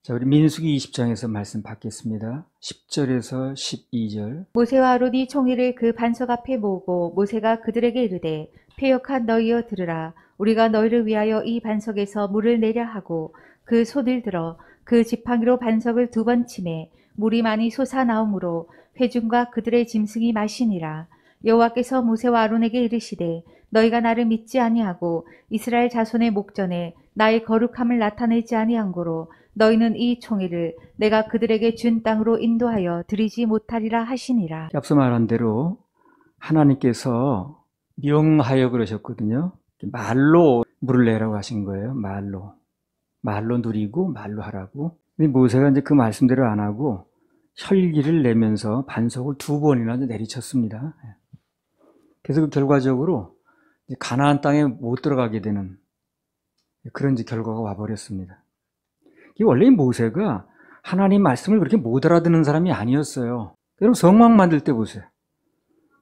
자, 우리 민수기 20장에서 말씀 받겠습니다. 10절에서 12절. 모세와 아론이 총회를 그 반석 앞에 모으고 모세가 그들에게 이르되 패역한 너희여 들으라. 우리가 너희를 위하여 이 반석에서 물을 내려 하고 그 손을 들어 그 지팡이로 반석을 2번 치매 물이 많이 솟아나오므로 회중과 그들의 짐승이 마시니라. 여호와께서 모세와 아론에게 이르시되 너희가 나를 믿지 아니하고 이스라엘 자손의 목전에 나의 거룩함을 나타내지 아니한 고로 너희는 이 총회를 내가 그들에게 준 땅으로 인도하여 들이지 못하리라 하시니라. 앞서 말한 대로 하나님께서 명하여 그러셨거든요. 말로 물을 내라고 하신 거예요. 말로 누리고 말로 하라고. 근데 모세가 이제 그 말씀대로 안 하고 혈기를 내면서 반석을 2번이나 내리쳤습니다. 그래서 그 결과적으로 가나안 땅에 못 들어가게 되는 그런 이제 결과가 와버렸습니다. 원래 모세가 하나님 말씀을 그렇게 못 알아듣는 사람이 아니었어요. 여러분 성막 만들 때 보세요.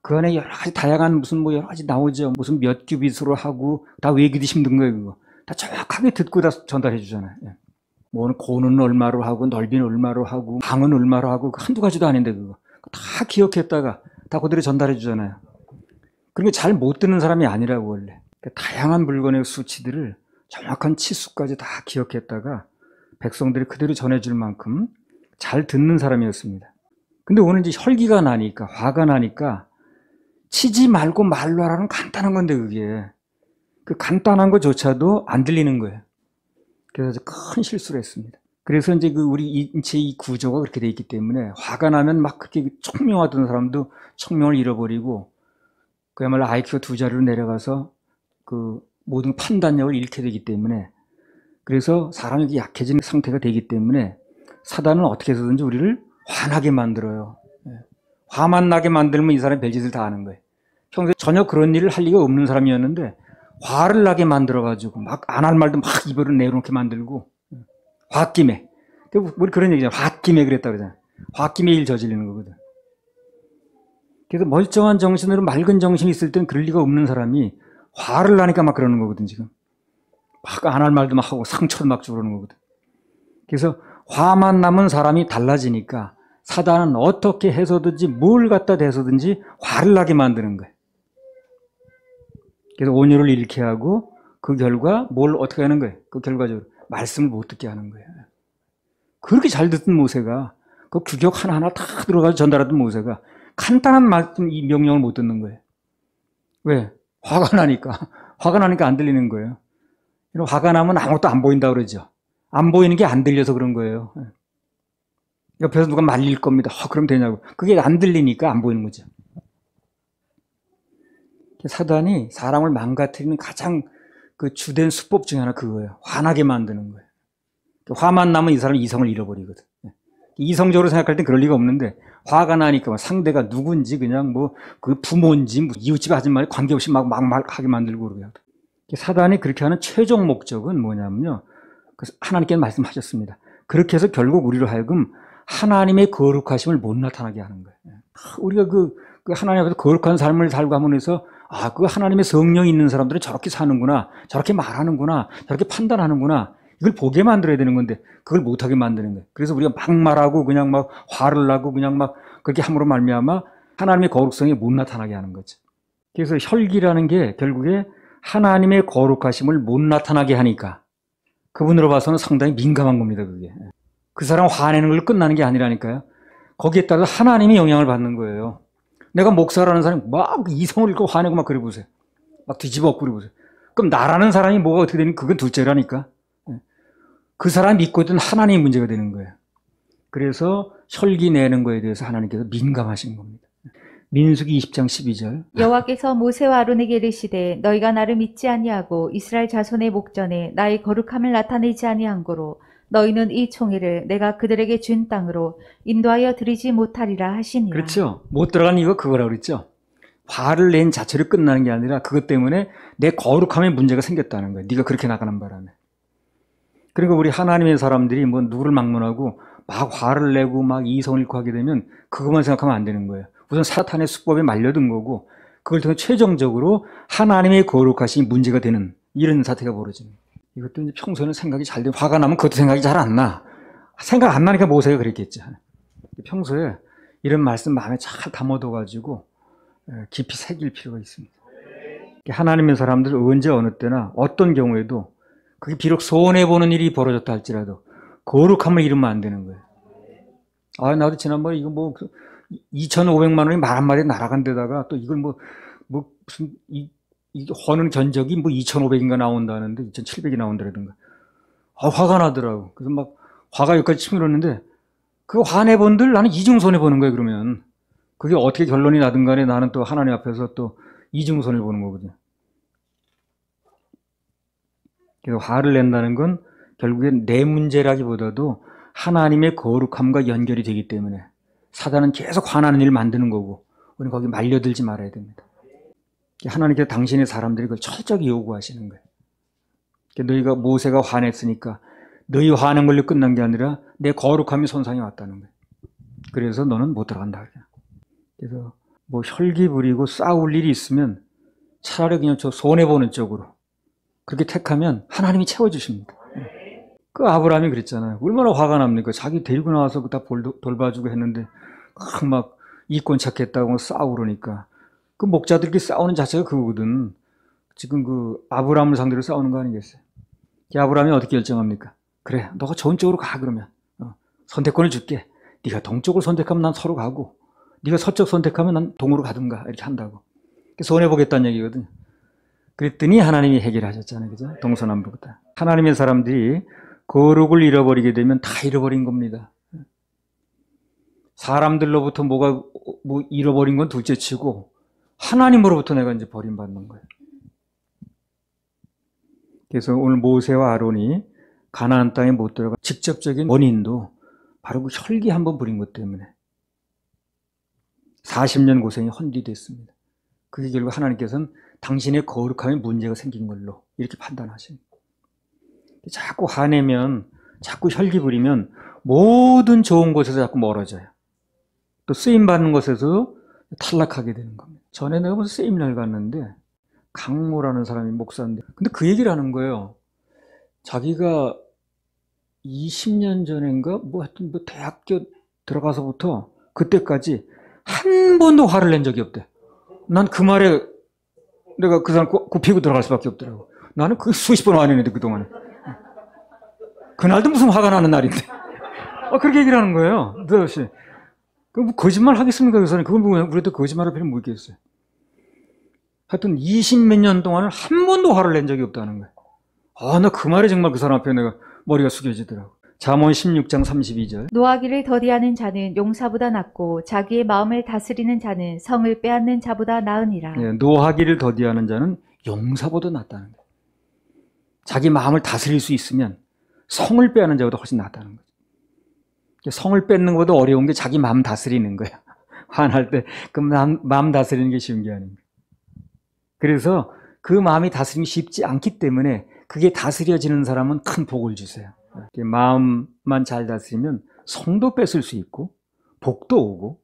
그 안에 여러 가지 다양한 여러 가지 나오죠. 무슨 몇 규빗으로 하고 다 외기도 힘든 거예요. 그거 다 정확하게 듣고 다 전달해 주잖아요. 뭐 고는 얼마로 하고 넓이는 얼마로 하고 방은 얼마로 하고 한두 가지도 아닌데 그거 다 기억했다가 다 그대로 전달해 주잖아요. 그러니까 잘 못 듣는 사람이 아니라고 원래. 다양한 물건의 수치들을 정확한 치수까지 다 기억했다가 백성들이 그대로 전해줄 만큼 잘 듣는 사람이었습니다. 근데 오늘 이제 혈기가 나니까, 화가 나니까 치지 말고 말로 하라는 간단한 건데 그게 그 간단한 것조차도 안 들리는 거예요. 그래서 큰 실수를 했습니다. 그래서 이제 우리 인체 이 구조가 그렇게 돼 있기 때문에 화가 나면 막 그렇게 청명하던 사람도 청명을 잃어버리고 그야말로 IQ가 2자리로 내려가서 그 모든 판단력을 잃게 되기 때문에 그래서 사람이 약해지는 상태가 되기 때문에 사단은 어떻게 해서든지 우리를 화나게 만들어요. 화만 나게 만들면 이 사람이 별짓을 다 하는 거예요. 평소에 전혀 그런 일을 할 리가 없는 사람이었는데 화를 나게 만들어가지고 막 안 할 말도 막 입으로 내놓게 만들고 홧김에 우리 그런 얘기잖아요. 홧김에 그랬다 그러잖아요. 홧김에 일 저지르는 거거든. 그래서 멀쩡한 정신으로 맑은 정신이 있을 땐 그럴 리가 없는 사람이 화를 나니까 막 그러는 거거든 지금. 막 안 할 말도 막 하고 상처를 막 주고 그러는 거거든. 그래서 화만 나면 사람이 달라지니까 사단은 어떻게 해서든지 뭘 갖다 대서든지 화를 나게 만드는 거예요. 그래서 온유를 잃게 하고 그 결과 뭘 어떻게 하는 거예요? 그 결과적으로 말씀을 못 듣게 하는 거예요. 그렇게 잘 듣던 모세가 그 규격 하나하나 다 들어가서 전달하던 모세가 간단한 말씀 이 명령을 못 듣는 거예요. 왜? 화가 나니까 안 들리는 거예요. 화가 나면 아무것도 안 보인다 그러죠. 안 보이는 게 안 들려서 그런 거예요. 옆에서 누가 말릴 겁니다. 그럼 되냐고. 그게 안 들리니까 안 보이는 거죠. 사단이 사람을 망가뜨리는 가장 그 주된 수법 중에 하나 그거예요. 화나게 만드는 거예요. 화만 나면 이 사람은 이성을 잃어버리거든. 이성적으로 생각할 땐 그럴 리가 없는데 화가 나니까 상대가 누군지 그냥 그 부모인지 이웃집 아줌마에 관계없이 막 하게 만들고 그러고요. 사단이 그렇게 하는 최종 목적은 뭐냐면요. 하나님께서 말씀하셨습니다. 그렇게 해서 결국 우리로 하여금 하나님의 거룩하심을 못 나타나게 하는 거예요. 우리가 그 하나님 앞에서 거룩한 삶을 살고 하면서 그 하나님의 성령이 있는 사람들은 저렇게 사는구나, 저렇게 말하는구나, 저렇게 판단하는구나 이걸 보게 만들어야 되는 건데 그걸 못하게 만드는 거예요. 그래서 우리가 막 말하고 그냥 막 화를 나고 그냥 막 그렇게 함으로 말미암아 하나님의 거룩성이 못 나타나게 하는 거죠. 그래서 혈기라는 게 결국에 하나님의 거룩하심을 못 나타나게 하니까 그분으로 봐서는 상당히 민감한 겁니다. 그게 그 사람 화내는 걸로 끝나는 게 아니라니까요. 거기에 따라서 하나님이 영향을 받는 거예요. 내가 목사라는 사람이 막 이성을 잃고 화내고 막 그래 보세요. 막 뒤집어 엎고 그래 보세요. 그럼 나라는 사람이 뭐가 어떻게 되는 그건 둘째라니까. 그 사람이 믿고 있던 하나님의 문제가 되는 거예요. 그래서 혈기 내는 거에 대해서 하나님께서 민감하신 겁니다. 민수기 20장 12절. 여호와께서 모세와 아론에게 이르시되 너희가 나를 믿지 아니하고 이스라엘 자손의 목전에 나의 거룩함을 나타내지 아니한 고로 너희는 이 총회를 내가 그들에게 준 땅으로 인도하여 들이지 못하리라 하시니라. 그렇죠. 못 들어간 이유가 그거라고 그랬죠. 화를 낸 자체로 끝나는 게 아니라 그것 때문에 내 거룩함에 문제가 생겼다는 거예요. 네가 그렇게 나가는 바람에. 그리고 우리 하나님의 사람들이 누구를 막론하고 막 화를 내고 막 이성을 잃고 하게 되면 그것만 생각하면 안 되는 거예요. 우선 사탄의 수법에 말려든 거고 그걸 통해 최종적으로 하나님의 거룩하심이 문제가 되는 이런 사태가 벌어지는 거예요. 이것도 이제 평소에는 생각이 잘 되고 화가 나면 그것도 생각이 잘 안 나. 생각 안 나니까 모세가 그랬겠죠. 평소에 이런 말씀 마음에 잘 담아둬가지고 깊이 새길 필요가 있습니다. 하나님의 사람들 언제 어느 때나 어떤 경우에도 그게 비록 손해보는 일이 벌어졌다 할지라도 거룩함을 잃으면 안 되는 거예요. 아, 나도 지난번에 이거 뭐 2,500만 원이 말 한마디에 날아간 데다가 또 이걸 무슨 이 허는 견적이 뭐 2,500인가 나온다는데 2,700이 나온다라든가. 화가 나더라고. 그래서 막 화가 여기까지 치밀었는데 그 화내본들 나는 이중손해 보는 거예요, 그러면. 그게 어떻게 결론이 나든 간에 나는 또 하나님 앞에서 또 이중손해를 보는 거거든요. 그래서 화를 낸다는 건 결국엔 내 문제라기보다도 하나님의 거룩함과 연결이 되기 때문에 사단은 계속 화나는 일을 만드는 거고 우리는 거기 말려들지 말아야 됩니다. 하나님께서 당신의 사람들이 그걸 철저히 요구하시는 거예요. 너희가 모세가 화냈으니까 너희 화낸 걸로 끝난 게 아니라 내 거룩함이 손상이 왔다는 거예요. 그래서 너는 못 들어간다. 그래서 뭐 혈기 부리고 싸울 일이 있으면 차라리 그냥 저 손해보는 쪽으로 그렇게 택하면 하나님이 채워주십니다. 그 아브라함이 그랬잖아요. 얼마나 화가 납니까? 자기 데리고 나와서 다 돌봐주고 했는데 막 이권 찾겠다고 싸우려니까 그 목자들끼리 싸우는 자체가 그거거든. 지금 그 아브라함을 상대로 싸우는 거 아니겠어요? 아브라함이 어떻게 결정합니까? 그래, 너가 좋은 쪽으로 가 그러면 선택권을 줄게. 네가 동쪽을 선택하면 난 서로 가고 네가 서쪽 선택하면 난 동으로 가든가 이렇게 한다고. 손해보겠다는 얘기거든요. 그랬더니 하나님이 해결하셨잖아요. 그죠? 동서남북다. 하나님의 사람들이 거룩을 잃어버리게 되면 다 잃어버린 겁니다. 사람들로부터 뭐 잃어버린 건 둘째치고 하나님으로부터 내가 이제 버림받는 거예요. 그래서 오늘 모세와 아론이 가나안 땅에 못 들어가 직접적인 원인도 바로 그 혈기 한번 부린 것 때문에 40년 고생이 헌디됐습니다. 그게 결국 하나님께서는 당신의 거룩함에 문제가 생긴 걸로 이렇게 판단하십니다. 자꾸 화내면, 자꾸 혈기 부리면 모든 좋은 곳에서 자꾸 멀어져요. 또 쓰임받는 곳에서 탈락하게 되는 겁니다. 전에 내가 무슨 세미나를 갔는데 강모라는 사람이 목사인데 근데 그 얘기를 하는 거예요. 자기가 20년 전인가 하여튼 대학교 들어가서부터 그때까지 한 번도 화를 낸 적이 없대. 난 그 말에 내가 그 사람 굽히고 들어갈 수밖에 없더라고. 나는 그 수십 번 화냈는데 그동안에. 그날도 무슨 화가 나는 날인데. 그렇게 얘기를 하는 거예요. 느닷없이. 그럼 거짓말 하겠습니까? 그 사람이. 그건 우리도 거짓말할 필요는 뭐 있겠어요. 하여튼 20몇 년 동안은 한 번도 화를 낸 적이 없다는 거예요. 나 그 말에 정말 그 사람 앞에 내가 머리가 숙여지더라고. 잠언 16장 32절. 노하기를 더디하는 자는 용사보다 낫고 자기의 마음을 다스리는 자는 성을 빼앗는 자보다 나으니라. 네, 노하기를 더디하는 자는 용사보다 낫다는 거예요. 자기 마음을 다스릴 수 있으면 성을 빼앗는 자보다 훨씬 낫다는 거죠. 성을 뺏는 것보다 어려운 게 자기 마음 다스리는 거야. 화날 때 그 마음 다스리는 게 쉬운 게 아닙니다. 그래서 그 마음이 다스림이 쉽지 않기 때문에 그게 다스려지는 사람은 큰 복을 주세요. 마음만 잘 다스리면 성도 뺏을 수 있고 복도 오고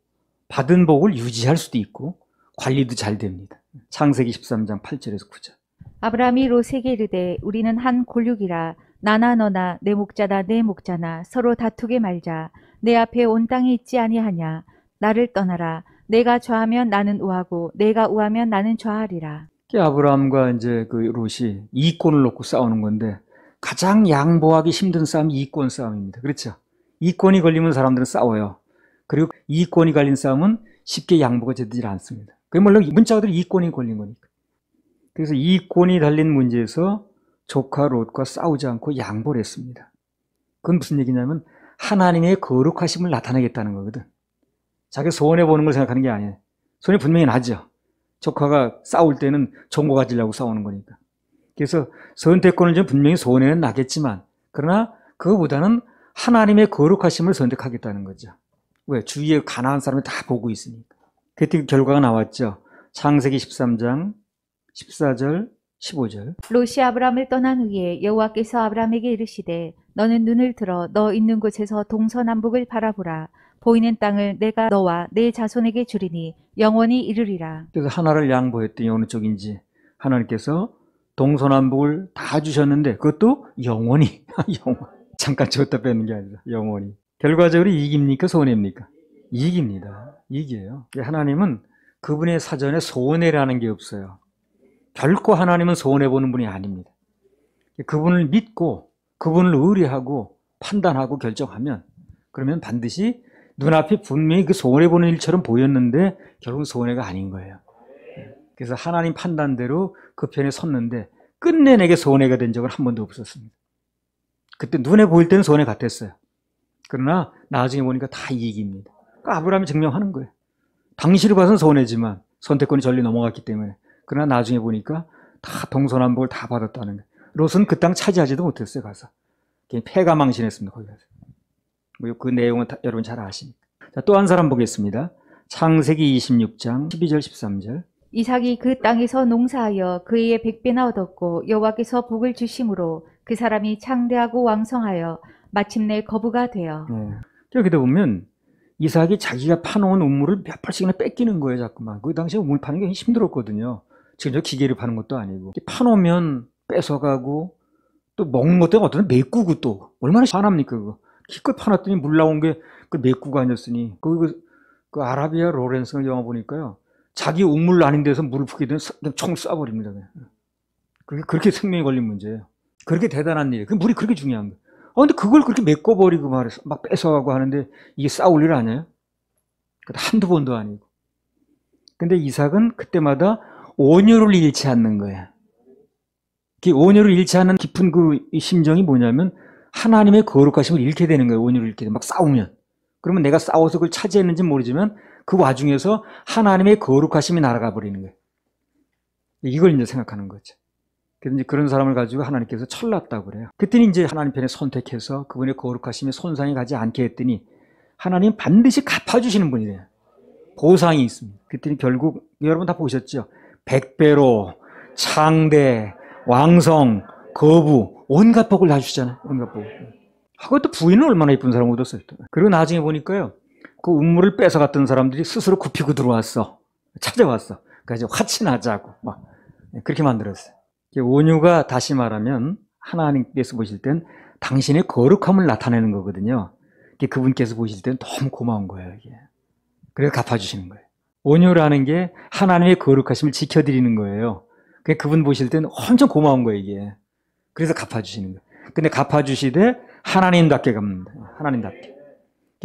받은 복을 유지할 수도 있고 관리도 잘 됩니다. 창세기 13장 8절에서 9절. 아브라함이 롯에게 이르되 우리는 한 골육이라 나나 너나 내 목자나 내 목자나 서로 다투게 말자. 내 앞에 온 땅이 있지 아니하냐. 나를 떠나라. 내가 좌하면 나는 우하고 내가 우하면 나는 좌하리라. 아브라함과 이제 그 롯이 이권을 놓고 싸우는 건데 가장 양보하기 힘든 싸움이 이권 싸움입니다. 그렇죠? 이권이 걸리면 사람들은 싸워요. 그리고 이권이 걸린 싸움은 쉽게 양보가 되지 않습니다. 그야말로 문자들이 이권이 걸린 거니까. 그래서 이권이 달린 문제에서 조카 롯과 싸우지 않고 양보를 했습니다. 그건 무슨 얘기냐면 하나님의 거룩하심을 나타내겠다는 거거든. 자기가 손해보는 걸 생각하는 게 아니에요. 손해 분명히 나죠. 조카가 싸울 때는 정보 가지려고 싸우는 거니까. 그래서 선택권을 좀 분명히 손해는 나겠지만 그러나 그거보다는 하나님의 거룩하심을 선택하겠다는 거죠. 왜? 주위에 가난한 사람이 다 보고 있으니까. 그때 결과가 나왔죠. 창세기 13장 14절 15절. 롯이 아브라함을 떠난 후에 여호와께서 아브라함에게 이르시되 너는 눈을 들어 너 있는 곳에서 동서남북을 바라보라. 보이는 땅을 내가 너와 내 자손에게 주리니 영원히 이르리라. 그래서 하나를 양보했더니 어느 쪽인지 하나님께서 동서남북을 다 주셨는데 그것도 영원히 영원. 잠깐 줬다 뺏는 게 아니라 영원히. 결과적으로 이익입니까? 손해입니까? 이익입니다. 이익이에요. 하나님은 그분의 사전에 손해라는 게 없어요. 결코 하나님은 손해보는 분이 아닙니다. 그분을 믿고 그분을 의뢰하고 판단하고 결정하면 그러면 반드시 눈앞이 분명히 그 손해보는 일처럼 보였는데 결국은 손해가 아닌 거예요. 그래서 하나님 판단대로 그 편에 섰는데 끝내 내게 손해가 된 적은 한 번도 없었습니다. 그때 눈에 보일 때는 손해 같았어요. 그러나 나중에 보니까 다 이익입니다. 그러니까 아브라함이 증명하는 거예요. 당시로 봐서는 손해지만 선택권이 전리 넘어갔기 때문에. 그러나 나중에 보니까 다 동서남북을 다 받았다는 거예요. 롯은 그 땅 차지하지도 못했어요. 가서 패가 망신했습니다. 거기 가서. 그 내용은 여러분 잘 아시니까. 자, 또 한 사람 보겠습니다. 창세기 26장 12절 13절. 이삭이 그 땅에서 농사하여 그의 100배나 얻었고 여호와께서 복을 주심으로 그 사람이 창대하고 왕성하여 마침내 거부가 되어. 여기다 보면 이삭이 자기가 파놓은 우물을 몇 벌씩이나 뺏기는 거예요. 자꾸만. 그 당시에 우물 파는 게 힘들었거든요. 지금 저 기계를 파는 것도 아니고. 파놓으면 뺏어가고 또 먹는 것도 어떤 건 메꾸고 또 얼마나 화납니까 그거. 기껏 파놨더니 물 나온 게 그 메꾸고 아니었으니. 그 아라비아 로렌스 영화 보니까요. 자기 우물 아닌 데서 물을 푸게 되면 그냥 총 쏴버립니다. 그냥. 그렇게 생명이 걸린 문제예요. 그렇게 대단한 일이에요. 그 물이 그렇게 중요한 거예요. 근데 그걸 그렇게 메꿔버리고 말해서 막 뺏어가고 하는데 이게 싸울 일 아니에요? 한두 번도 아니고. 근데 이삭은 그때마다 온유를 잃지 않는 거예요. 그 온유를 잃지 않는 깊은 그 심정이 뭐냐면 하나님의 거룩하심을 잃게 되는 거예요. 온유를 잃게 되면 막 싸우면. 그러면 내가 싸워서 그걸 차지했는지 모르지만 그 와중에서 하나님의 거룩하심이 날아가 버리는 거예요. 이걸 이제 생각하는 거죠. 그래서 이제 그런 사람을 가지고 하나님께서 철났다고 그래요. 그때는 이제 하나님 편에 선택해서 그분의 거룩하심에 손상이 가지 않게 했더니 하나님 반드시 갚아주시는 분이래요. 보상이 있습니다. 그때는 결국 여러분 다 보셨죠? 100배로 창대, 왕성, 거부, 온갖 복을 다 주잖아요. 온갖 복. 그것도 부인은 얼마나 이쁜 사람 얻었어요. 그리고 나중에 보니까요. 그 우물을 뺏어갔던 사람들이 스스로 굽히고 들어왔어. 찾아왔어. 그래서 화친하자고 막 그렇게 만들었어요. 온유가 다시 말하면 하나님께서 보실 땐 당신의 거룩함을 나타내는 거거든요. 그분께서 보실 땐 너무 고마운 거예요. 이게. 그래서 갚아주시는 거예요. 온유라는 게 하나님의 거룩하심을 지켜드리는 거예요. 그분 보실 때는 엄청 고마운 거예요. 이게. 그래서 갚아주시는 거예요. 근데 갚아주시되 하나님답게 갚는다. 하나님답게.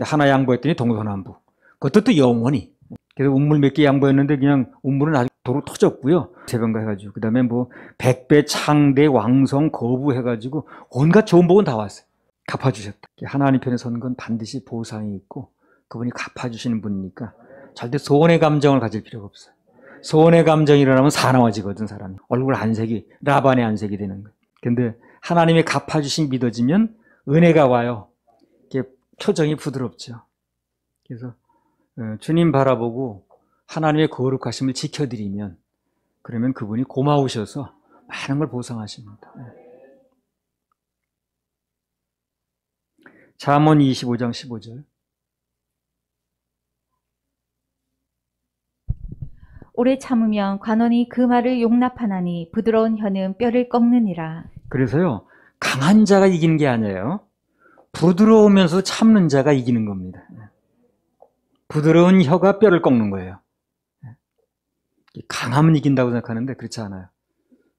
하나 양보했더니 동서남북. 그것도 또 영원히. 그래서 우물 몇 개 양보했는데 그냥 우물은 아주 도로 터졌고요. 세번가 해가지고. 그 다음에 뭐 100배 창대 왕성 거부 해가지고 온갖 좋은 복은 다 왔어요. 갚아주셨다. 하나님 편에 서는 건 반드시 보상이 있고 그분이 갚아주시는 분이니까 절대 소원의 감정을 가질 필요가 없어요. 소원의 감정이 일어나면 사나워지거든 사람이. 얼굴 안색이 라반의 안색이 되는 거예요. 근데 하나님의 갚아주심이 믿어지면 은혜가 와요. 이게 표정이 부드럽죠. 그래서 주님 바라보고 하나님의 거룩하심을 지켜드리면 그러면 그분이 고마우셔서 많은 걸 보상하십니다. 잠언 25장 15절. 오래 참으면 관원이 그 말을 용납하나니 부드러운 혀는 뼈를 꺾느니라. 그래서요. 강한 자가 이기는 게 아니에요. 부드러우면서 참는 자가 이기는 겁니다. 부드러운 혀가 뼈를 꺾는 거예요. 강하면 이긴다고 생각하는데 그렇지 않아요.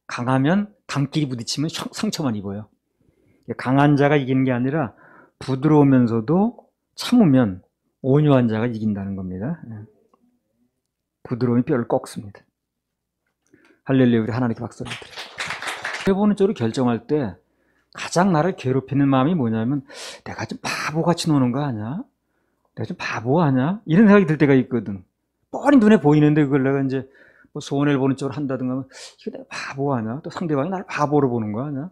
강하면 강끼리 부딪히면 상처만 입어요. 강한 자가 이기는 게 아니라 부드러우면서도 참으면 온유한 자가 이긴다는 겁니다. 부드러움이 뼈를 꺾습니다. 할렐루야. 우리 하나님께 박수를 드려요. 보는 쪽으로 결정할 때 가장 나를 괴롭히는 마음이 뭐냐면 내가 좀 바보같이 노는 거 아니야? 내가 좀 바보 아니야? 이런 생각이 들 때가 있거든. 뻔히 눈에 보이는데 그걸 내가 이제 뭐 손해를 보는 쪽으로 한다든가 하면 이거 내가 바보 아니야? 또 상대방이 나를 바보로 보는 거 아니야?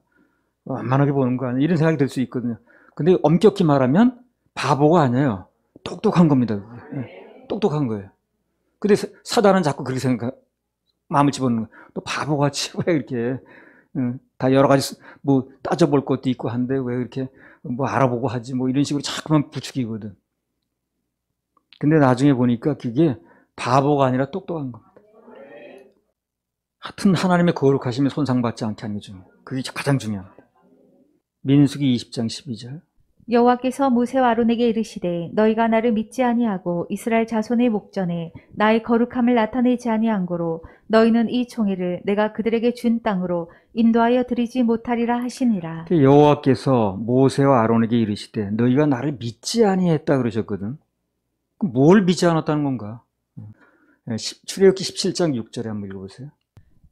완만하게 보는 거 아니야? 이런 생각이 들 수 있거든요. 근데 엄격히 말하면 바보가 아니에요. 똑똑한 겁니다. 똑똑한 거예요. 근데 사단은 자꾸 그렇게 마음을 집어넣는 거예요. 또 바보같이 왜 이렇게 다 여러 가지 뭐 따져볼 것도 있고 한데 왜 이렇게 뭐 알아보고 하지 뭐 이런 식으로 자꾸만 부추기거든. 근데 나중에 보니까 그게 바보가 아니라 똑똑한 겁니다. 하여튼 하나님의 거룩하심에 손상받지 않게 하는 게 중요해요. 그게 가장 중요합니다. 민수기 20장 12절. 여호와께서 모세와 아론에게 이르시되 너희가 나를 믿지 아니하고 이스라엘 자손의 목전에 나의 거룩함을 나타내지 아니한 고로 너희는 이 총회를 내가 그들에게 준 땅으로 인도하여 드리지 못하리라 하시니라. 여호와께서 모세와 아론에게 이르시되 너희가 나를 믿지 아니했다 그러셨거든. 그럼 뭘 믿지 않았다는 건가? 출애굽기 17장 6절에 한번 읽어보세요.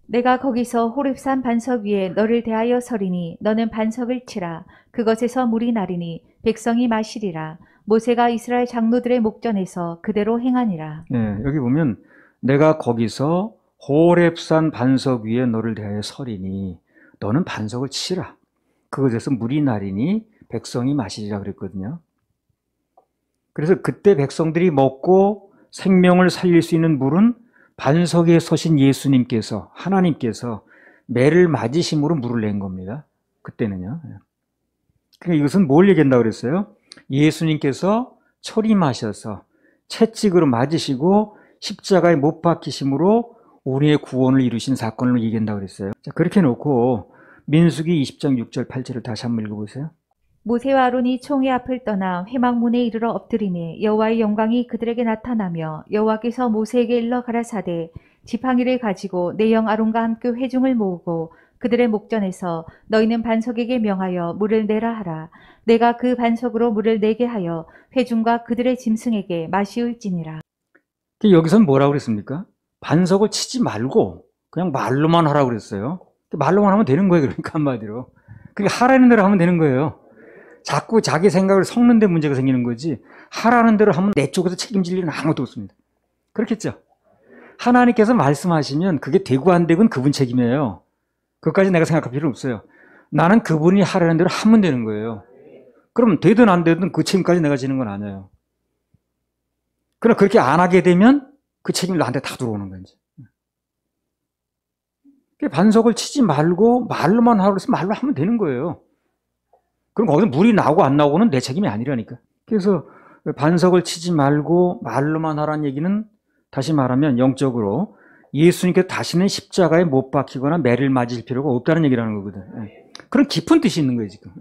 내가 거기서 호렙산 반석 위에 너를 대하여 서리니 너는 반석을 치라. 그것에서 물이 나리니 백성이 마시리라. 모세가 이스라엘 장로들의 목전에서 그대로 행하니라. 여기 보면 내가 거기서 호렙산 반석 위에 너를 대하여 서리니 너는 반석을 치라. 그것에서 물이 나리니 백성이 마시리라 그랬거든요. 그래서 그때 백성들이 먹고 생명을 살릴 수 있는 물은 반석 위에 서신 예수님께서, 하나님께서 매를 맞으심으로 물을 낸 겁니다. 그때는요. 그러니까 이것은 뭘 얘기한다고 그랬어요? 예수님께서 초림하셔서 채찍으로 맞으시고 십자가에 못 박히심으로 우리의 구원을 이루신 사건을 얘기한다고 그랬어요. 자, 그렇게 놓고 민수기 20장 6절 8절을 다시 한번 읽어보세요. 모세와 아론이 총회 앞을 떠나 회막문에 이르러 엎드리매 여호와의 영광이 그들에게 나타나며 여호와께서 모세에게 일러 가라사대 지팡이를 가지고 내 영 아론과 함께 회중을 모으고 그들의 목전에서 너희는 반석에게 명하여 물을 내라 하라. 내가 그 반석으로 물을 내게 하여 회중과 그들의 짐승에게 마시울지니라. 여기서는 뭐라고 그랬습니까? 반석을 치지 말고 그냥 말로만 하라고 그랬어요. 말로만 하면 되는 거예요. 그러니까 한마디로. 그러니까 하라는 대로 하면 되는 거예요. 자꾸 자기 생각을 섞는 데 문제가 생기는 거지 하라는 대로 하면 내 쪽에서 책임질 일은 아무것도 없습니다. 그렇겠죠? 하나님께서 말씀하시면 그게 되고 안 되고는 그분 책임이에요. 그것까지 내가 생각할 필요 없어요. 나는 그분이 하라는 대로 하면 되는 거예요. 그럼 되든 안 되든 그 책임까지 내가 지는 건 아니에요. 그럼 그렇게 안 하게 되면 그 책임이 나한테 다 들어오는 거지. 반석을 치지 말고 말로만 하라고 해서 말로 하면 되는 거예요. 그럼 거기서 물이 나오고 안 나오고는 내 책임이 아니라니까. 그래서 반석을 치지 말고 말로만 하라는 얘기는 다시 말하면 영적으로 예수님께서 다시는 십자가에 못 박히거나 매를 맞을 필요가 없다는 얘기라는 거거든. 그런 깊은 뜻이 있는 거예요, 지금.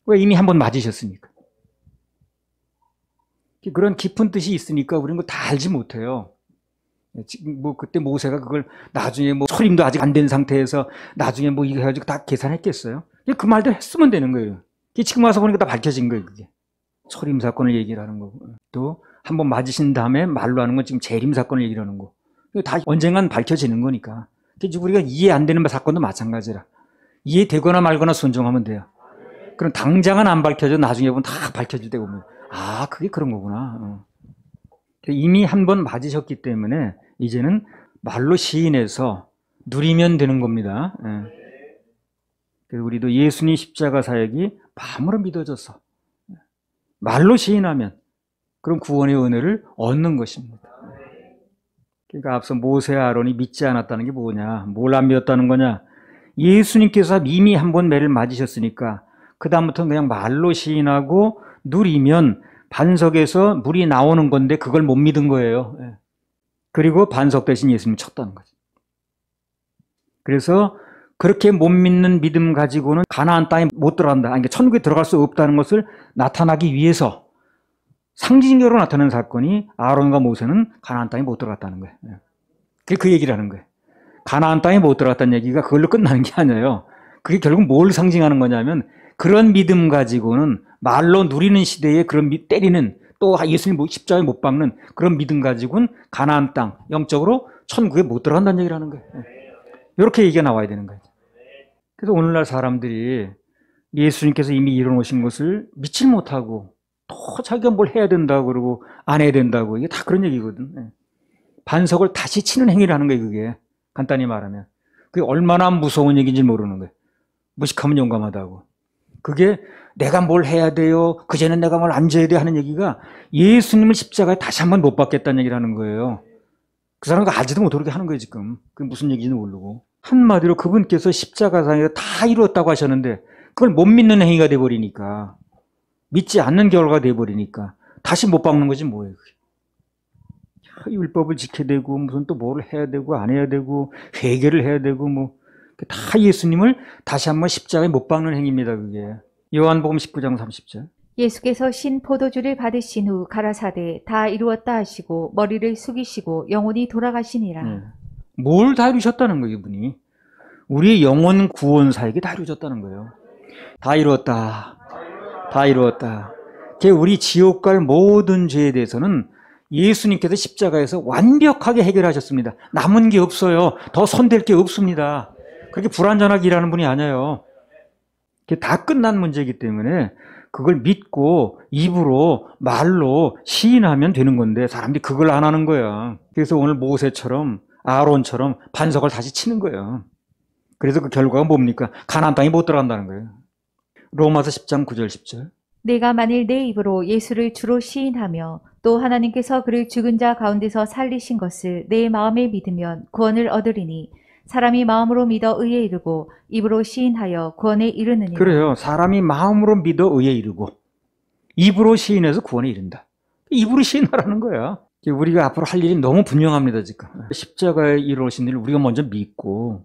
왜 이미 한번 맞으셨으니까. 그런 깊은 뜻이 있으니까 우리는 그거 다 알지 못해요. 지금 뭐 그때 모세가 그걸 나중에 뭐 초림도 아직 안 된 상태에서 나중에 뭐 이거 해가지고 다 계산했겠어요? 그 말대로 했으면 되는 거예요. 지금 와서 보니까 다 밝혀진 거예요, 그게. 초림 사건을 얘기를 하는 거고. 또 한 번 맞으신 다음에 말로 하는 건 지금 재림 사건을 얘기를 하는 거. 다 언젠간 밝혀지는 거니까. 지금 우리가 이해 안 되는 사건도 마찬가지라. 이해되거나 말거나 순종하면 돼요. 그럼 당장은 안 밝혀져 나중에 보면 다 밝혀질 때 보면 아, 그게 그런 거구나. 이미 한 번 맞으셨기 때문에 이제는 말로 시인해서 누리면 되는 겁니다. 그래서 우리도 예수님 십자가 사역이 밤으로 믿어져서 말로 시인하면 그럼 구원의 은혜를 얻는 것입니다. 그러니까 앞서 모세와 아론이 믿지 않았다는 게 뭐냐? 뭘 안 믿었다는 거냐? 예수님께서 이미 한 번 매를 맞으셨으니까 그 다음부터는 그냥 말로 시인하고 누리면 반석에서 물이 나오는 건데 그걸 못 믿은 거예요. 그리고 반석 대신 예수님을 쳤다는 거죠. 그래서 그렇게 못 믿는 믿음 가지고는 가나안 땅에 못 들어간다. 그러니까 천국에 들어갈 수 없다는 것을 나타나기 위해서 상징적으로 나타나는 사건이 아론과 모세는 가나안 땅에 못 들어갔다는 거예요. 그게 그 얘기를 하는 거예요. 가나안 땅에 못 들어갔다는 얘기가 그걸로 끝나는 게 아니에요. 그게 결국 뭘 상징하는 거냐면 그런 믿음 가지고는 말로 누리는 시대에 그런 때리는 또 예수님 십자가에 못 박는 그런 믿음 가지고는 가나안 땅 영적으로 천국에 못 들어간다는 얘기를 하는 거예요. 이렇게 얘기가 나와야 되는 거예요. 그래서 오늘날 사람들이 예수님께서 이미 이뤄놓으신 것을 믿지 못하고 또 자기가 뭘 해야 된다고 그러고 안 해야 된다고 이게 다 그런 얘기거든. 반석을 다시 치는 행위를 하는 거예요. 그게 간단히 말하면 그게 얼마나 무서운 얘기인지 모르는 거예요. 무식하면 용감하다고. 그게 내가 뭘 해야 돼요, 그제는 내가 뭘 안 져야 돼 하는 얘기가 예수님을 십자가에 다시 한번 못 박겠다는 얘기를 하는 거예요. 그 사람은 알지도 못하게 하는 거예요. 지금 그게 무슨 얘기인지 모르고. 한마디로 그분께서 십자가상에서 다 이루었다고 하셨는데 그걸 못 믿는 행위가 돼버리니까, 믿지 않는 결과가 돼버리니까 다시 못 박는 거지 뭐예요. 율법을 지켜야 되고 무슨 또 뭘 해야 되고 안 해야 되고 회개를 해야 되고 뭐 다 예수님을 다시 한번 십자가에 못 박는 행위입니다. 그게. 요한복음 19장 30절. 예수께서 신 포도주를 받으신 후 가라사대 다 이루었다 하시고 머리를 숙이시고 영혼이 돌아가시니라. 네. 뭘 다 이루셨다는 거예요, 이분이. 우리의 영혼 구원사에게 다 이루어졌다는 거예요. 다 이루었다. 다 이루었다. 우리 지옥 갈 모든 죄에 대해서는 예수님께서 십자가에서 완벽하게 해결하셨습니다. 남은 게 없어요. 더 손댈 게 없습니다. 그렇게 불완전하게 일하는 분이 아니에요. 그게 다 끝난 문제이기 때문에 그걸 믿고 입으로 말로 시인하면 되는 건데 사람들이 그걸 안 하는 거야. 그래서 오늘 모세처럼 아론처럼 반석을 다시 치는 거예요. 그래서 그 결과가 뭡니까? 가나안 땅에 못 들어간다는 거예요. 로마서 10장 9절 10절. 내가 만일 내 입으로 예수를 주로 시인하며 또 하나님께서 그를 죽은 자 가운데서 살리신 것을 내 마음에 믿으면 구원을 얻으리니 사람이 마음으로 믿어 의에 이르고 입으로 시인하여 구원에 이르느니라. 그래요. 사람이 마음으로 믿어 의에 이르고 입으로 시인해서 구원에 이른다. 입으로 시인하라는 거야. 우리가 앞으로 할 일이 너무 분명합니다. 지금 십자가에 이루어진 일을 우리가 먼저 믿고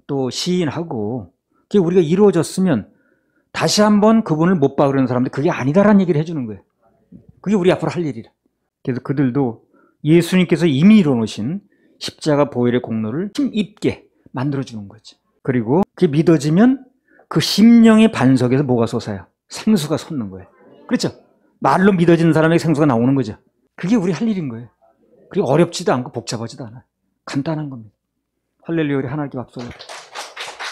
또 시인하고 그게 우리가 이루어졌으면 다시 한번 그분을 못 박으려는 사람들 그게 아니다라는 얘기를 해주는 거예요. 그게 우리 앞으로 할 일이라. 그래서 그들도 예수님께서 이미 이뤄놓으신 십자가 보혈의 공로를 힘있게 만들어주는 거지. 그리고 그게 믿어지면 그 심령의 반석에서 뭐가 솟아요? 생수가 솟는 거예요. 그렇죠? 말로 믿어지는 사람에게 생수가 나오는 거죠. 그게 우리 할 일인 거예요. 그리고 어렵지도 않고 복잡하지도 않아요. 간단한 겁니다. 할렐루야. 우리 하나님께 박수 올려드립니다.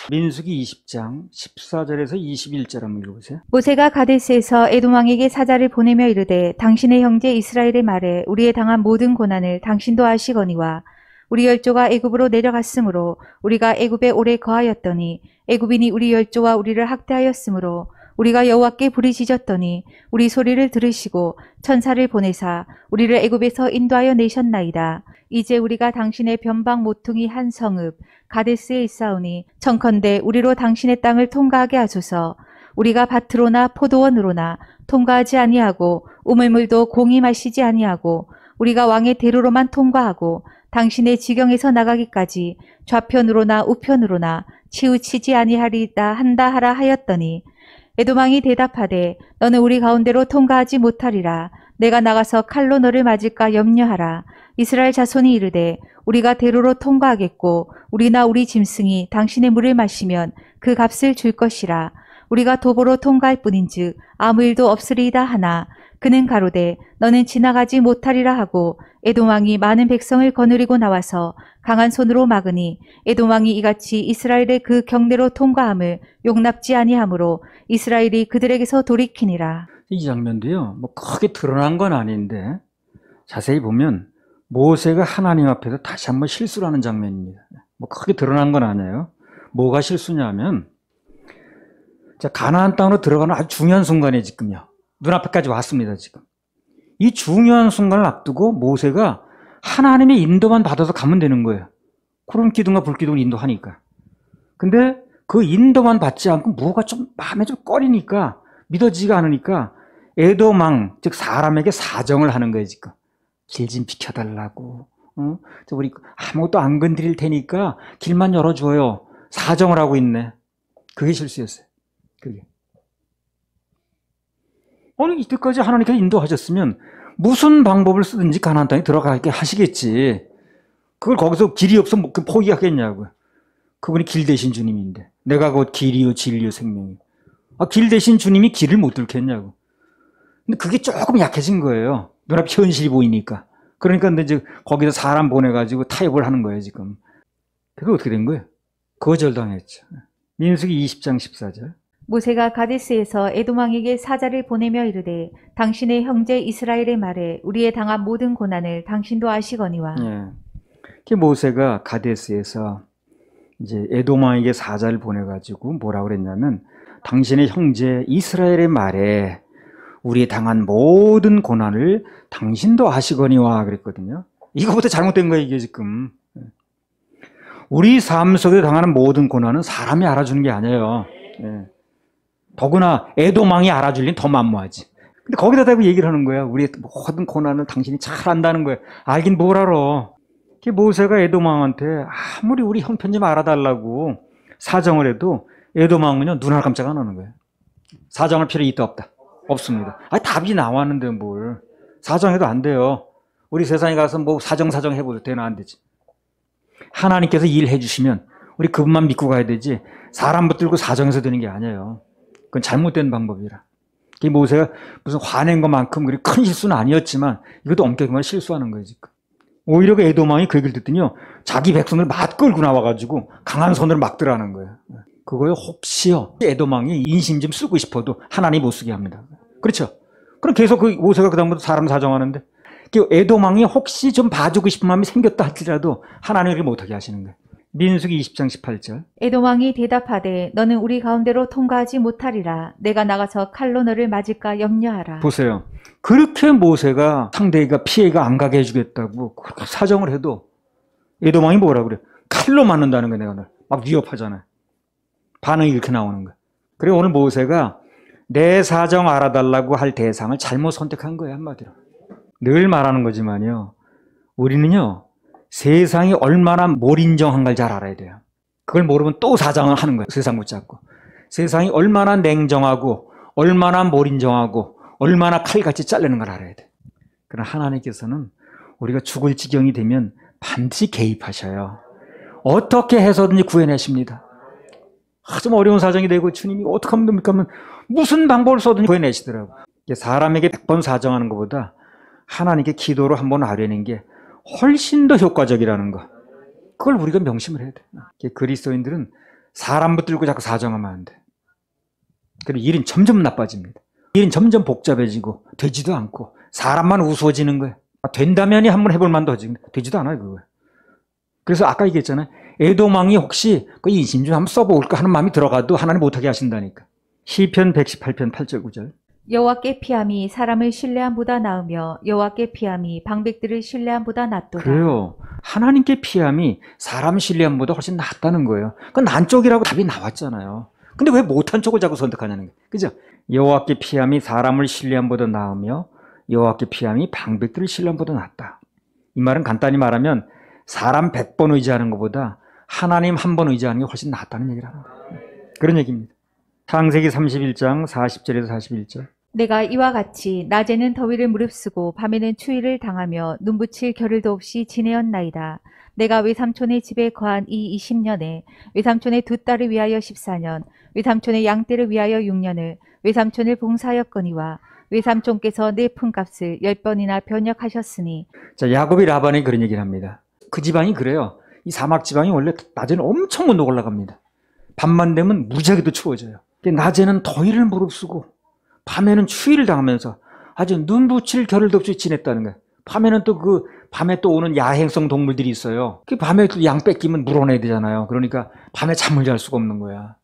민수기 20장 14절에서 21절 한번 읽어보세요. 모세가 가데스에서 에돔 왕에게 사자를 보내며 이르되 당신의 형제 이스라엘의 말에 우리의 당한 모든 고난을 당신도 아시거니와 우리 열조가 애굽으로 내려갔으므로 우리가 애굽에 오래 거하였더니 애굽인이 우리 열조와 우리를 학대하였으므로 우리가 여호와께 부르짖었더니 우리 소리를 들으시고 천사를 보내사 우리를 애굽에서 인도하여 내셨나이다. 이제 우리가 당신의 변방 모퉁이 한 성읍 가데스에 있사오니 청컨대 우리로 당신의 땅을 통과하게 하소서. 우리가 밭으로나 포도원으로나 통과하지 아니하고 우물물도 공히 마시지 아니하고 우리가 왕의 대로로만 통과하고 당신의 지경에서 나가기까지 좌편으로나 우편으로나 치우치지 아니하리다 한다 하라 하였더니 에돔 왕이 대답하되 너는 우리 가운데로 통과하지 못하리라. 내가 나가서 칼로 너를 맞을까 염려하라. 이스라엘 자손이 이르되 우리가 대로로 통과하겠고 우리나 우리 짐승이 당신의 물을 마시면 그 값을 줄 것이라. 우리가 도보로 통과할 뿐인즉 아무 일도 없으리이다 하나 그는 가로되 너는 지나가지 못하리라 하고 에돔 왕이 많은 백성을 거느리고 나와서 강한 손으로 막으니 에돔 왕이 이같이 이스라엘의 그 경내로 통과함을 용납지 아니하므로 이스라엘이 그들에게서 돌이키니라. 이 장면도요, 뭐 크게 드러난 건 아닌데 자세히 보면 모세가 하나님 앞에서 다시 한번 실수를 하는 장면입니다. 뭐 크게 드러난 건 아니에요. 뭐가 실수냐면 자, 가나안 땅으로 들어가는 아주 중요한 순간에 지금요. 눈앞에까지 왔습니다, 지금. 이 중요한 순간을 앞두고 모세가 하나님의 인도만 받아서 가면 되는 거예요. 구름 기둥과 불 기둥을 인도하니까. 근데 그 인도만 받지 않고 뭐가 좀 마음에 좀 꺼리니까 믿어지지가 않으니까 에돔 왕, 즉 사람에게 사정을 하는 거예요, 지금. 길 좀 비켜달라고. 우리 아무것도 안 건드릴 테니까 길만 열어줘요. 사정을 하고 있네. 그게 실수였어요. 그게. 아니 이때까지 하나님께서 인도하셨으면 무슨 방법을 쓰든지 가나안 땅에 들어가게 하시겠지. 그걸 거기서 길이 없어 포기하겠냐고요. 그분이 길 대신 주님인데 내가 곧 길이요 진리요 생명이요. 길 대신 주님이 길을 못 뚫겠냐고. 근데 그게 조금 약해진 거예요. 눈앞에 현실이 보이니까. 그러니까 근데 이제 거기서 사람 보내가지고 타협을 하는 거예요 지금. 그게 어떻게 된 거예요? 거절당했죠. 민수기 20장 14절. 모세가 가데스에서 에돔 왕에게 사자를 보내며 이르되 당신의 형제 이스라엘의 말에 우리의 당한 모든 고난을 당신도 아시거니와. 예. 모세가 가데스에서 이제 에돔 왕에게 사자를 보내가지고 뭐라고 그랬냐면 당신의 형제 이스라엘의 말에 우리의 당한 모든 고난을 당신도 아시거니와 그랬거든요. 이거부터 잘못된 거예요 이게 지금. 우리 삶 속에 당하는 모든 고난은 사람이 알아주는 게 아니에요. 예. 더구나 에돔 왕이 알아줄 리는 더 만무하지. 근데 거기다 대고 얘기를 하는 거야. 우리의 모든 고난은 당신이 잘 안다는 거야. 알긴 뭘 알아. 모세가 에돔 왕한테 아무리 우리 형편 좀 알아달라고 사정을 해도 에도망은요, 눈 하나 깜짝 안 하는 거예요. 사정할 필요 있다 없다? 없습니다. 답이 나왔는데 뭘. 사정해도 안 돼요. 우리 세상에 가서 뭐 사정 해보세요. 되나 안 되지. 하나님께서 일해 주시면 우리 그분만 믿고 가야 되지, 사람 붙들고 사정해서 되는 게 아니에요. 그건 잘못된 방법이라. 모세가 무슨 화낸 것만큼 그리 큰 실수는 아니었지만 이것도 엄격한 실수하는 거예요, 지금. 오히려 그 에돔왕이 그 얘기를 듣더니요, 자기 백성을 막 끌고 나와가지고 강한 손으로 막더라는 거예요. 그거요, 혹시요, 에돔왕이 인심 좀 쓰고 싶어도 하나님 못 쓰게 합니다. 그렇죠? 그럼 계속 그 모세가 그다음부터 사람 사정하는데, 그 에돔왕이 혹시 좀 봐주고 싶은 마음이 생겼다 할지라도 하나님을 못하게 하시는 거예요. 민수기 20장 18절. 에돔 왕이 대답하되 너는 우리 가운데로 통과하지 못하리라. 내가 나가서 칼로 너를 맞을까 염려하라. 보세요. 그렇게 모세가 상대가 피해가 안 가게 해주겠다고 그렇게 사정을 해도 에돔 왕이 뭐라 그래? 칼로 맞는다는 거야, 내가 널. 막 위협하잖아요. 반응이 이렇게 나오는 거야. 그래, 오늘 모세가 내 사정 알아달라고 할 대상을 잘못 선택한 거예요, 한마디로. 늘 말하는 거지만요, 우리는요, 세상이 얼마나 몰인정한 걸 잘 알아야 돼요. 그걸 모르면 또 사정을 하는 거예요, 세상 붙잡고. 세상이 얼마나 냉정하고 얼마나 몰인정하고 얼마나 칼같이 자르는 걸 알아야 돼. 그러나 하나님께서는 우리가 죽을 지경이 되면 반드시 개입하셔요. 어떻게 해서든지 구해내십니다. 좀 어려운 사정이 되고 주님이 어떻게 하면 됩니까 하면 무슨 방법을 써든지 구해내시더라고요. 사람에게 100번 사정하는 것보다 하나님께 기도로 한번 아뢰는 게 훨씬 더 효과적이라는 거. 그걸 우리가 명심을 해야 돼. 그리스도인들은 사람 붙들고 자꾸 사정하면 안 돼. 그리고 일은 점점 나빠집니다. 일은 점점 복잡해지고 되지도 않고 사람만 우스워지는 거예요. 된다면이 한번 해볼 만도 하지. 되지도 않아요, 그거. 그래서 아까 얘기했잖아요. 에돔 왕이 혹시 그 인심 좀 한번 써볼까 하는 마음이 들어가도 하나님 못하게 하신다니까. 시편 118편 8절 9절. 여호와께 피함이 사람을 신뢰함보다 나으며 여호와께 피함이 방백들을 신뢰함보다 낫도다. 그래요. 하나님께 피함이 사람 신뢰함보다 훨씬 낫다는 거예요. 그건 난 쪽이라고 답이 나왔잖아요. 근데 왜 못한 쪽을 자꾸 선택하냐는 거예요. 그죠? 여호와께 피함이 사람을 신뢰함보다 나으며 여호와께 피함이 방백들을 신뢰함보다 낫다. 이 말은 간단히 말하면 사람 100번 의지하는 것보다 하나님 한 번 의지하는 게 훨씬 낫다는 얘기를 하는 거예요. 그런 얘기입니다. 창세기 31장 40절에서 41절. 내가 이와 같이 낮에는 더위를 무릅쓰고 밤에는 추위를 당하며 눈붙일 겨를도 없이 지내었나이다. 내가 외삼촌의 집에 거한 이 20년에 외삼촌의 두 딸을 위하여 14년, 외삼촌의 양떼를 위하여 6년을 외삼촌을 봉사하였거니와 외삼촌께서 내 품값을 10번이나 변역하셨으니. 자, 야곱이 라반에 그런 얘기를 합니다. 그 지방이 그래요. 이 사막 지방이 원래 낮에는 엄청 온도가 올라갑니다. 밤만 되면 무지하게도 추워져요. 낮에는 더위를 무릅쓰고 밤에는 추위를 당하면서 아주 눈붙일 겨를도 없이 지냈다는 거예요. 밤에는 또 밤에 또 오는 야행성 동물들이 있어요. 그 밤에 또 양 뺏기면 물어내야 되잖아요. 그러니까 밤에 잠을 잘 수가 없는 거야.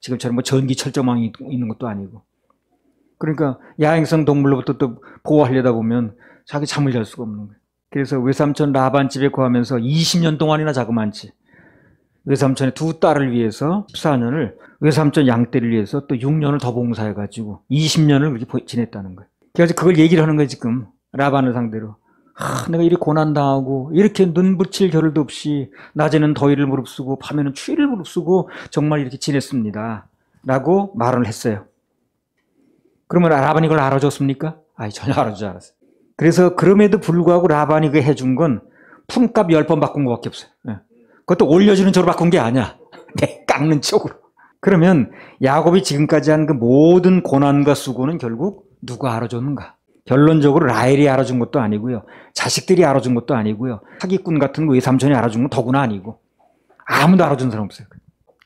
지금처럼 뭐 전기 철조망이 있는 것도 아니고. 그러니까 야행성 동물로부터 또 보호하려다 보면 자기 잠을 잘 수가 없는 거예요. 그래서 외삼촌 라반 집에 거하면서 20년 동안이나 자그만치 외삼촌의 두 딸을 위해서 14년을, 외삼촌 양떼를 위해서 또 6년을 더 봉사해가지고 20년을 그렇게 지냈다는 거예요. 그래서 그걸 얘기를 하는 거예요, 지금. 라반을 상대로. 내가 이렇게 고난당하고 이렇게 눈 붙일 겨를도 없이 낮에는 더위를 무릅쓰고 밤에는 추위를 무릅쓰고 정말 이렇게 지냈습니다. 라고 말을 했어요. 그러면 라반이 그걸 알아줬습니까? 전혀 알아주지 않았어요. 그래서 그럼에도 불구하고 라반이 그 해준 건 품값 10번 바꾼 것밖에 없어요. 그것도 올려주는 쪽으로 바꾼 게 아니야. 깎는 쪽으로. 그러면 야곱이 지금까지 한 그 모든 고난과 수고는 결국 누가 알아줬는가? 결론적으로 라헬이 알아준 것도 아니고요. 자식들이 알아준 것도 아니고요. 사기꾼 같은 거 외삼촌이 알아준 건 더구나 아니고. 아무도 알아준 사람 없어요.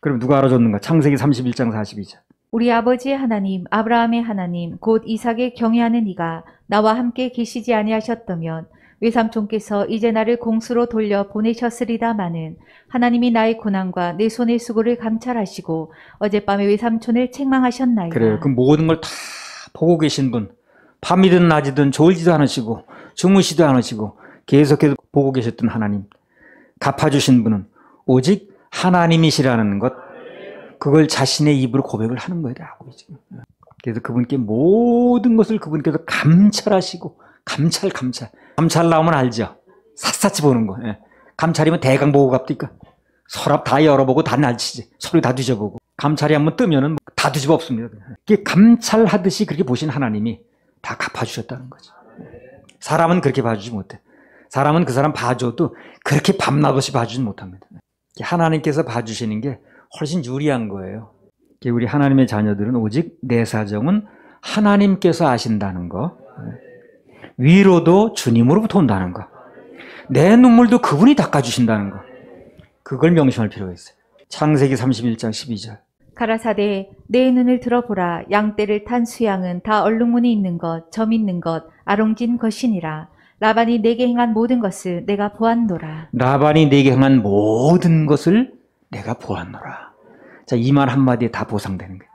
그럼 누가 알아줬는가? 창세기 31장 42절. 우리 아버지의 하나님 아브라함의 하나님 곧 이삭의 경외하는 이가 나와 함께 계시지 아니하셨다면 외삼촌께서 이제 나를 공수로 돌려 보내셨으리다마는 하나님이 나의 고난과 내 손의 수고를 감찰하시고 어젯밤에 외삼촌을 책망하셨나이다. 그래요. 그 모든 걸 다 보고 계신 분, 밤이든 낮이든 졸지도 않으시고 주무시도 않으시고 계속해서 보고 계셨던 하나님, 갚아주신 분은 오직 하나님이시라는 것, 그걸 자신의 입으로 고백을 하는 거예요. 그래서 그분께 모든 것을 그분께서 감찰하시고, 감찰 나오면 알죠. 샅샅이 보는 거. 감찰이면 대강 보고 갑니까? 서랍 다 열어보고 다 날치지. 서류 다 뒤져보고. 감찰이 한번 뜨면은 다 뒤집어 엎습니다. 이게 감찰하듯이 그렇게 보신 하나님이 다 갚아주셨다는 거죠. 사람은 그렇게 봐주지 못해. 사람은 그 사람 봐줘도 그렇게 밤낮없이 봐주지 못합니다. 하나님께서 봐주시는 게 훨씬 유리한 거예요. 우리 하나님의 자녀들은 오직 내 사정은 하나님께서 아신다는 거, 위로도 주님으로부터 온다는 거, 내 눈물도 그분이 닦아주신다는 거, 그걸 명심할 필요가 있어요. 창세기 31장 12절. 가라사대 내 눈을 들어보라. 양떼를 탄 수양은 다 얼룩무늬 있는 것, 점 있는 것, 아롱진 것이니라. 라반이 내게 행한 모든 것을 내가 보았노라. 라반이 내게 행한 모든 것을 내가 보았노라. 자, 이 말 한마디에 다 보상되는 거예요.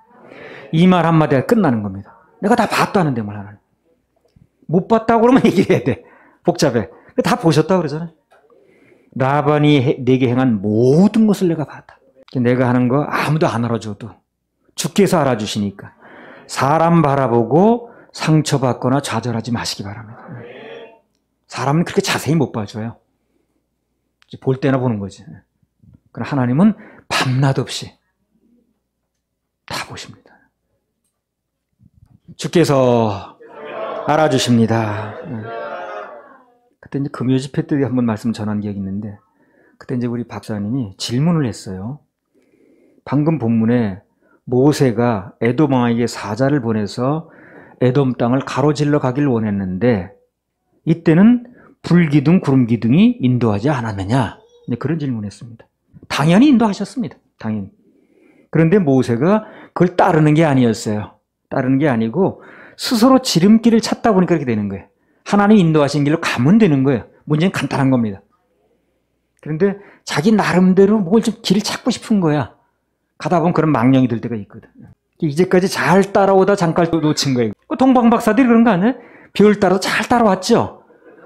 이 말 한마디에 끝나는 겁니다. 내가 다 봤다는데 뭘 하나님. 못 봤다고 그러면 얘기를 해야 돼. 복잡해. 다 보셨다고 그러잖아요. 라반이 내게 행한 모든 것을 내가 봤다. 내가 하는 거 아무도 안 알아줘도 주께서 알아주시니까 사람 바라보고 상처받거나 좌절하지 마시기 바랍니다. 사람은 그렇게 자세히 못 봐줘요. 볼 때나 보는 거지. 그러나 하나님은 밤낮 없이 다 보십니다. 주께서 알아주십니다. 그때 이제 금요 집회 때 한번 말씀 전한 기억이 있는데, 그때 이제 우리 박사님이 질문을 했어요. 방금 본문에 모세가 에돔 왕에게 사자를 보내서 에돔 땅을 가로질러 가길 원했는데 이때는 불기둥, 구름기둥이 인도하지 않았느냐? 그런 질문을 했습니다. 당연히 인도하셨습니다. 당연히. 그런데 모세가 그걸 따르는 게 아니었어요. 따르는 게 아니고 스스로 지름길을 찾다 보니까 그렇게 되는 거예요. 하나님이 인도하신 길로 가면 되는 거예요. 문제는 간단한 겁니다. 그런데 자기 나름대로 뭘 좀 길을 찾고 싶은 거야. 가다 보면 그런 망령이 들 때가 있거든. 이제까지 잘 따라오다 잠깐 놓친 거예요. 동방박사들이 그런 거 아니에요? 별 따라서 잘 따라왔죠?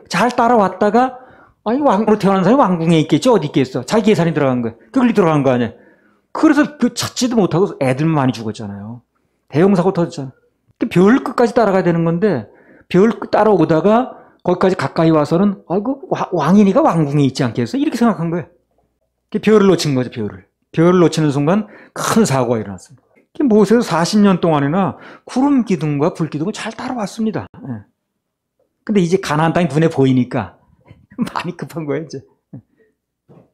잘 따라왔다가 아니 왕으로 태어난 사람이 왕궁에 있겠지, 어디 있겠어. 자기 계산이 들어간 거예요. 그걸리 들어간 거 아니에요. 그래서 그 찾지도 못하고 애들만 많이 죽었잖아요. 대형사고 터졌잖아요. 별 끝까지 따라가야 되는 건데 별 따라오다가 거기까지 가까이 와서는 아이고 왕이니까 왕궁에 있지 않겠어? 이렇게 생각한 거예요. 별을 놓친 거죠. 별을 놓치는 순간 큰 사고가 일어났습니다. 모세도 40년 동안이나 구름 기둥과 불 기둥을 잘 따라왔습니다. 근데 이제 가나안 땅이 눈에 보이니까 많이 급한 거예요. 이제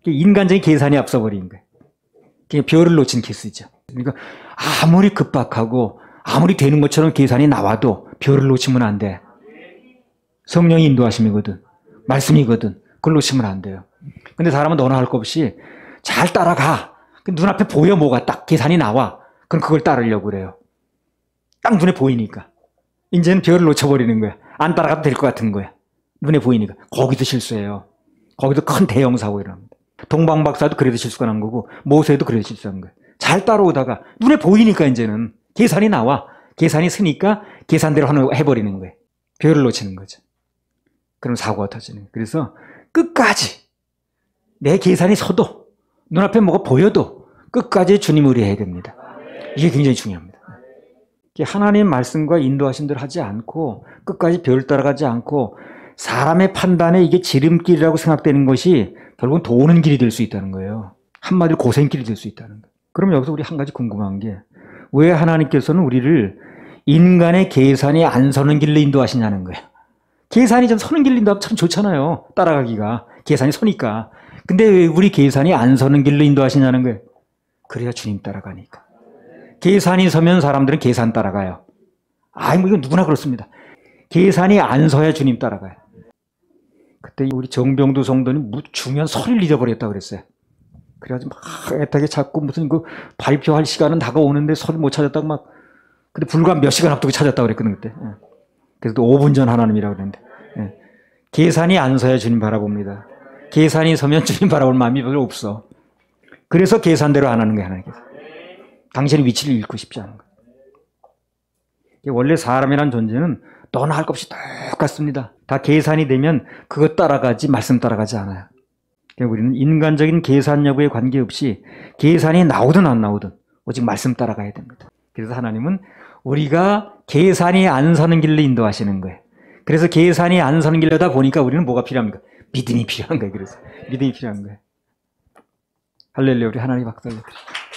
인간적인 계산이 앞서버린 거예요. 별을 놓친 케이스죠. 그러니까 아무리 급박하고 아무리 되는 것처럼 계산이 나와도 별을 놓치면 안 돼. 성령이 인도하심이거든. 말씀이거든. 그걸 놓치면 안 돼요. 근데 사람은 너나 할 것 없이 잘 따라가. 눈앞에 보여 뭐가 딱 계산이 나와. 그럼 그걸 따르려고 그래요. 딱 눈에 보이니까. 이제는 별을 놓쳐버리는 거야. 안 따라가도 될 것 같은 거야. 눈에 보이니까. 거기도 실수해요. 거기도 큰 대형 사고 일어납니다. 동방박사도 그래도 실수가 난 거고 모세도 그래도 실수한 거예요. 잘 따라오다가 눈에 보이니까 이제는 계산이 나와. 계산이 서니까 계산대로 해버리는 거예요. 별을 놓치는 거죠. 그럼 사고가 터지는 거예요. 그래서 끝까지 내 계산이 서도 눈앞에 뭐가 보여도 끝까지 주님을 의해야 됩니다. 이게 굉장히 중요합니다. 하나님 말씀과 인도하신 대로 하지 않고 끝까지 별 따라가지 않고 사람의 판단에 이게 지름길이라고 생각되는 것이 결국은 도는 길이 될 수 있다는 거예요. 한마디로 고생길이 될 수 있다는 거예요. 그럼 여기서 우리 한 가지 궁금한 게 왜 하나님께서는 우리를 인간의 계산이 안 서는 길로 인도하시냐는 거예요. 계산이 좀 서는 길로 인도하면 참 좋잖아요. 따라가기가. 계산이 서니까. 근데 왜 우리 계산이 안 서는 길로 인도하시냐는 거예요. 그래야 주님 따라가니까. 계산이 서면 사람들은 계산 따라가요. 뭐 이건 누구나 그렇습니다. 계산이 안 서야 주님 따라가요. 그때 우리 정병두 성도는 중요한 서리를 잊어버렸다고 그랬어요. 그래가지고 막 애타게 찾고 무슨 그 발표할 시간은 다가오는데 서리 못 찾았다고 막. 근데 불과 몇 시간 앞두고 찾았다고 그랬거든, 그때. 그래서 또 5분 전 하나님이라고 그랬는데. 계산이 안 서야 주님 바라봅니다. 계산이 서면 주님 바라볼 마음이 별로 없어. 그래서 계산대로 안 하는 거예요, 하나님께서. 당신의 위치를 잃고 싶지 않은 거예요. 원래 사람이란 존재는 너나 할 것 없이 똑같습니다. 다 계산이 되면 그것 따라가지 말씀 따라가지 않아요. 우리는 인간적인 계산 여부에 관계없이 계산이 나오든 안 나오든 오직 말씀 따라가야 됩니다. 그래서 하나님은 우리가 계산이 안 서는 길로 인도하시는 거예요. 그래서 계산이 안 서는 길로다 보니까 우리는 뭐가 필요합니까? 믿음이 필요한 거예요. 그래서 믿음이 필요한 거예요. 할렐루야, 우리 하나님 박수 올려드립니다.